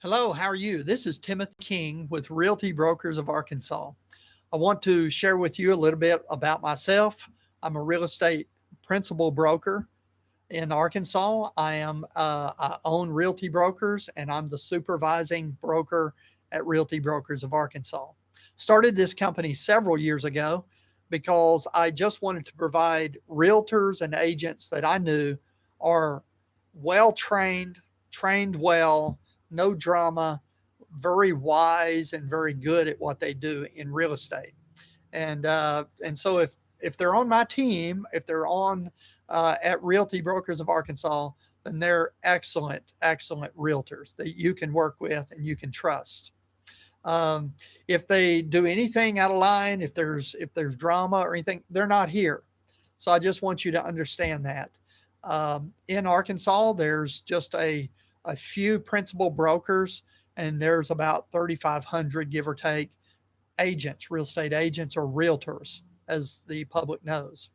Hello, how are you? This is Timothy King with Realty Brokers of Arkansas. I want to share with you a little bit about myself. I'm a real estate principal broker in Arkansas. I own Realty Brokers and I'm the supervising broker at Realty Brokers of Arkansas. Started this company several years ago because I just wanted to provide realtors and agents that I knew are well trained, trained well, no drama, very wise and very good at what they do in real estate. And so if they're on my team, if they're on at Realty Brokers of Arkansas, then they're excellent realtors that you can work with and you can trust. Um, if they do anything out of line, if there's drama or anything, they're not here. So I just want you to understand that. In Arkansas, there's just a few principal brokers, and there's about 3,500, give or take, agents, real estate agents or realtors, as the public knows.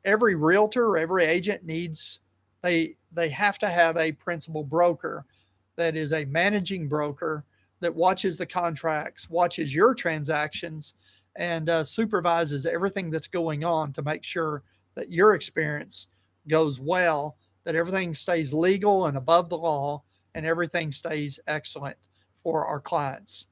Every realtor, every agent needs they have to have a principal broker that is a managing broker that watches the contracts, watches your transactions, and supervises everything that's going on to make sure that your experience goes well, that everything stays legal and above the law, and everything stays excellent for our clients.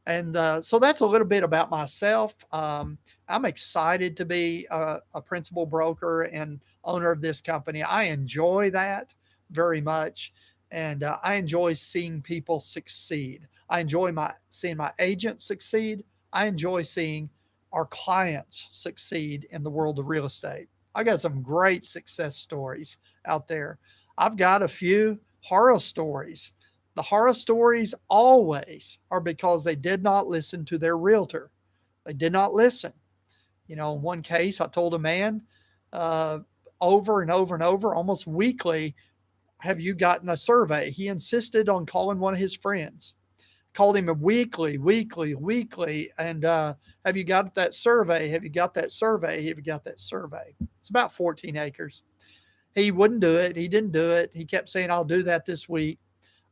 And so that's a little bit about myself. I'm excited to be a principal broker and owner of this company. I enjoy that very much, and I enjoy seeing people succeed. I enjoy my seeing my agents succeed. I enjoy seeing our clients succeed in the world of real estate. I got some great success stories out there. I've got a few horror stories. The horror stories always are because they did not listen to their realtor. They did not listen. In one case, I told a man uh, over and over and over, almost weekly, have you gotten a survey? He insisted on calling one of his friends, called him a weekly. And have you got that survey? Have you got that survey? Have you got that survey? It's about 14 acres. He wouldn't do it. He didn't do it. He kept saying, I'll do that this week.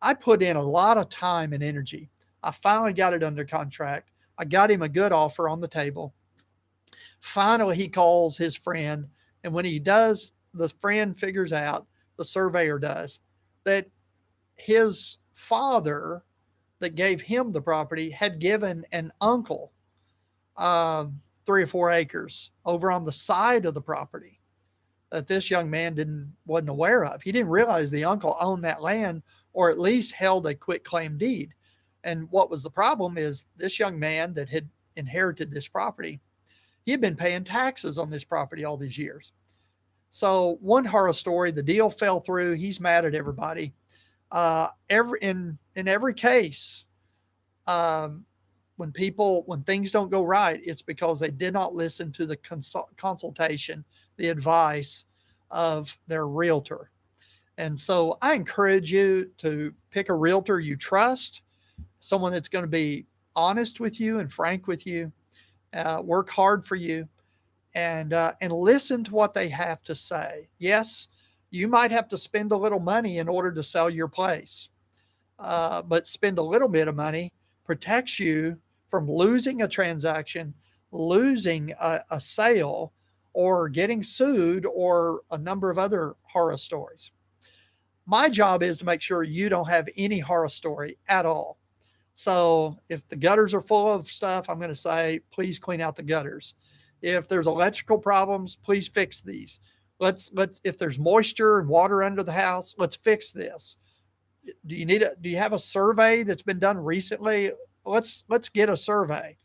I put in a lot of time and energy. I finally got it under contract. I got him a good offer on the table. Finally, he calls his friend. And when he does, the friend figures out, the surveyor does, that his father that gave him the property had given an uncle 3 or 4 acres over on the side of the property that this young man wasn't aware of. He didn't realize the uncle owned that land or at least held a quit claim deed. And what was the problem is this young man that had inherited this property, he had been paying taxes on this property all these years. So one horror story, the deal fell through. He's mad at everybody. In every case, um, when things don't go right, it's because they did not listen to the consultation, the advice of their realtor. And so I encourage you to pick a realtor you trust, someone that's going to be honest with you and frank with you, work hard for you, and listen to what they have to say. Yes, you might have to spend a little money in order to sell your place, but spend a little bit of money protects you from losing a transaction, losing a sale, or getting sued, or a number of other horror stories. My job is to make sure you don't have any horror story at all. So if the gutters are full of stuff, I'm going to say, please clean out the gutters. If there's electrical problems, please fix these. If there's moisture and water under the house, let's fix this. Do you have a survey that's been done recently? Let's get a survey.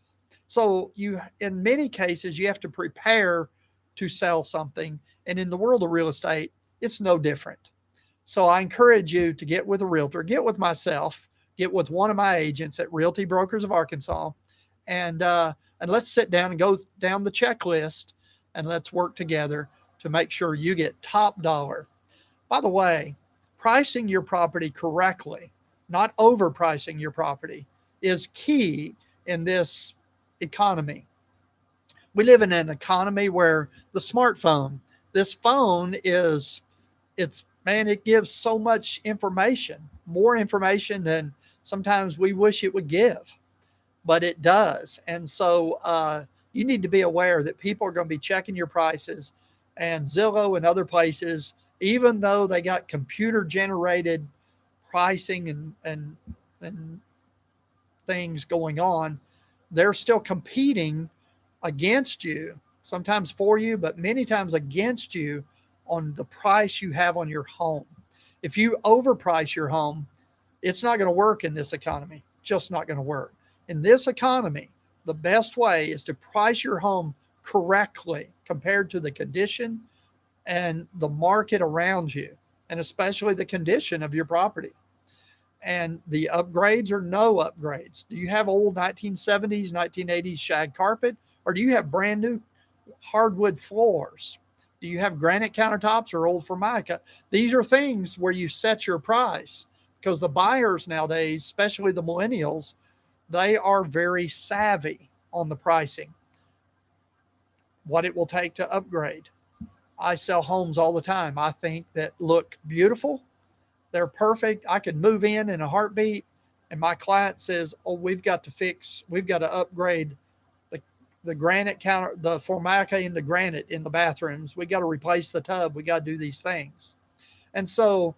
So in many cases, you have to prepare to sell something. And in the world of real estate, it's no different. So I encourage you to get with a realtor, get with myself, get with one of my agents at Realty Brokers of Arkansas, and let's sit down and go down the checklist, and let's work together to make sure you get top dollar. By the way, pricing your property correctly, not overpricing your property, is key in this economy. We live in an economy where the smartphone, this phone it's man, it gives so much information, more information than sometimes we wish it would give, but it does. And so you need to be aware that people are going to be checking your prices, and Zillow and other places, even though they got computer generated pricing and things going on, they're still competing against you, sometimes for you, but many times against you on the price you have on your home. If you overprice your home, it's not going to work in this economy. Just not going to work. In this economy, the best way is to price your home correctly compared to the condition and the market around you, and especially the condition of your property. And the upgrades or no upgrades. Do you have old 1970s, 1980s shag carpet, or do you have brand new hardwood floors? Do you have granite countertops or old formica? These are things where you set your price, because the buyers nowadays, especially the millennials, they are very savvy on the pricing, what it will take to upgrade. I sell homes all the time, I think, that look beautiful. They're perfect. I could move in a heartbeat. And my client says, "Oh, we've got to upgrade the, the granite counter, the formica into granite in the bathrooms. We got to replace the tub. We got to do these things." And so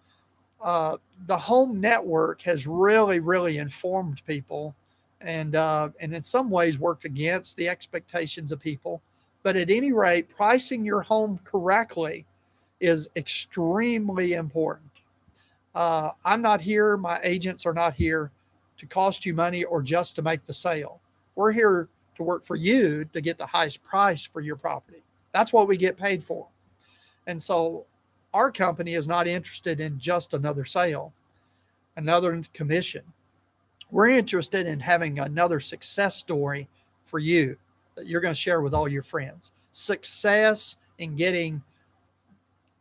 the home network has really, really informed people, and in some ways worked against the expectations of people. But at any rate, pricing your home correctly is extremely important. I'm not here, my agents are not here to cost you money or just to make the sale. We're here to work for you to get the highest price for your property. That's what we get paid for. And so our company is not interested in just another sale, another commission. We're interested in having another success story for you that you're going to share with all your friends. Success in getting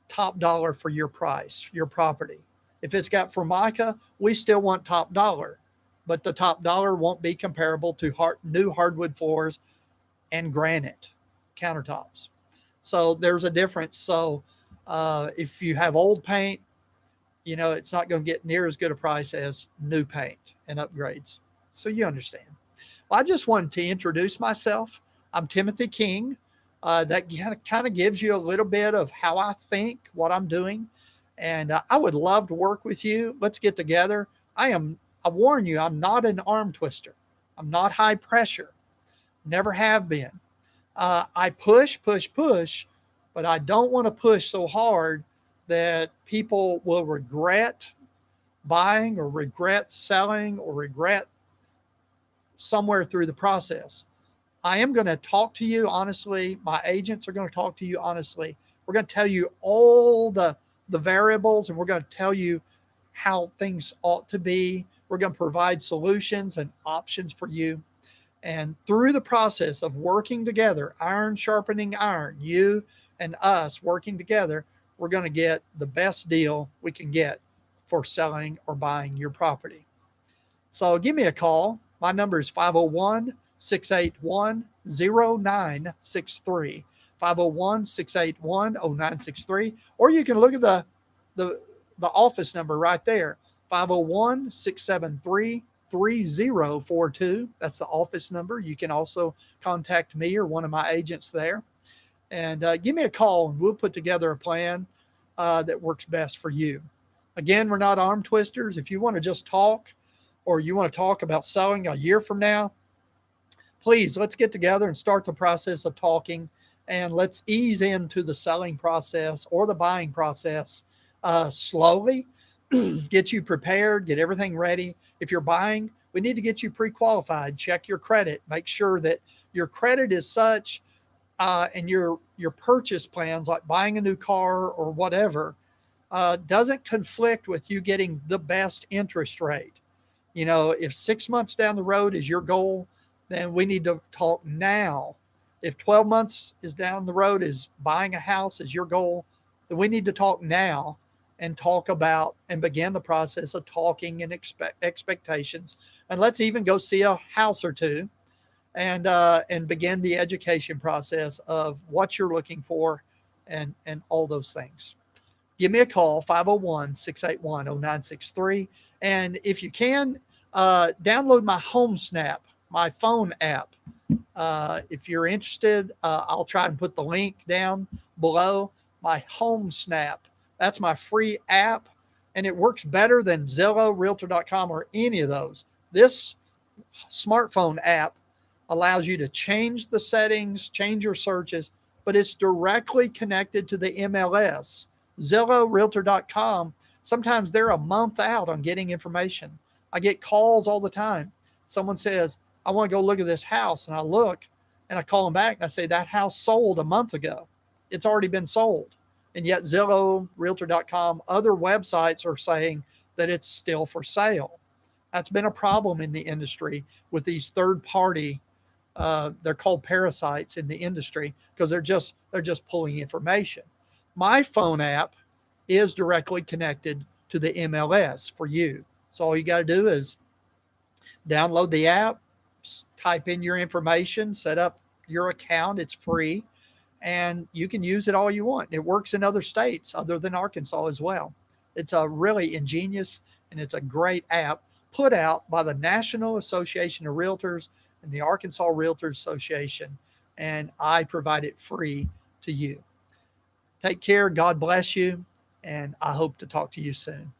top dollar for your price, your property. If it's got Formica, we still want top dollar, but the top dollar won't be comparable to new hardwood floors and granite countertops. So there's a difference. So if you have old paint, it's not going to get near as good a price as new paint and upgrades. So you understand. Well, I just wanted to introduce myself. I'm Timothy King. That kind of gives you a little bit of how I think, what I'm doing. And I would love to work with you. Let's get together. I warn you, I'm not an arm twister. I'm not high pressure. Never have been. I push, push, push, but I don't want to push so hard that people will regret buying or regret selling or regret somewhere through the process. I am going to talk to you honestly. My agents are going to talk to you honestly. We're going to tell you all the variables, and we're going to tell you how things ought to be. We're going to provide solutions and options for you. And through the process of working together, iron sharpening iron, you and us working together, we're going to get the best deal we can get for selling or buying your property. So give me a call. My number is 501 681 0963. 501 681 0963. Or you can look at the, the office number right there, 501 673 3042. That's the office number. You can also contact me or one of my agents there. And give me a call, and we'll put together a plan that works best for you. Again, we're not arm twisters. If you want to just talk, or you want to talk about selling a year from now, please, let's get together and start the process of talking, and let's ease into the selling process or the buying process slowly. Get you prepared, get everything ready. If you're buying, we need to get you pre-qualified. Check your credit. Make sure that your credit is such, and your purchase plans, like buying a new car or whatever, doesn't conflict with you getting the best interest rate. If 6 months down the road is your goal, then we need to talk now. If 12 months is down the road is buying a house is your goal, then we need to talk now and talk about and begin the process of talking and expectations. And let's even go see a house or two, and begin the education process of what you're looking for, and all those things. give me a call, 501-681-0963. And if you can, download my Home Snap, my phone app. If you're interested, I'll try and put the link down below. My Home Snap. That's my free app, and it works better than Zillow, Realtor.com, or any of those. This smartphone app allows you to change the settings, change your searches, but it's directly connected to the MLS. Zillow, Realtor.com, sometimes they're a month out on getting information. I get calls all the time. Someone says, I want to go look at this house. And I look and I call them back and I say, that house sold a month ago. It's already been sold. And yet Zillow, Realtor.com, other websites are saying that it's still for sale. That's been a problem in the industry with these third party. They're called parasites in the industry because they're just pulling information. My phone app is directly connected to the MLS for you. So all you got to do is download the app, type in your information, set up your account. It's free, and you can use it all you want. It works in other states other than Arkansas as well. It's a really ingenious and it's a great app put out by the National Association of Realtors and the Arkansas Realtors Association, and I provide it free to you. Take care. God bless you, and I hope to talk to you soon.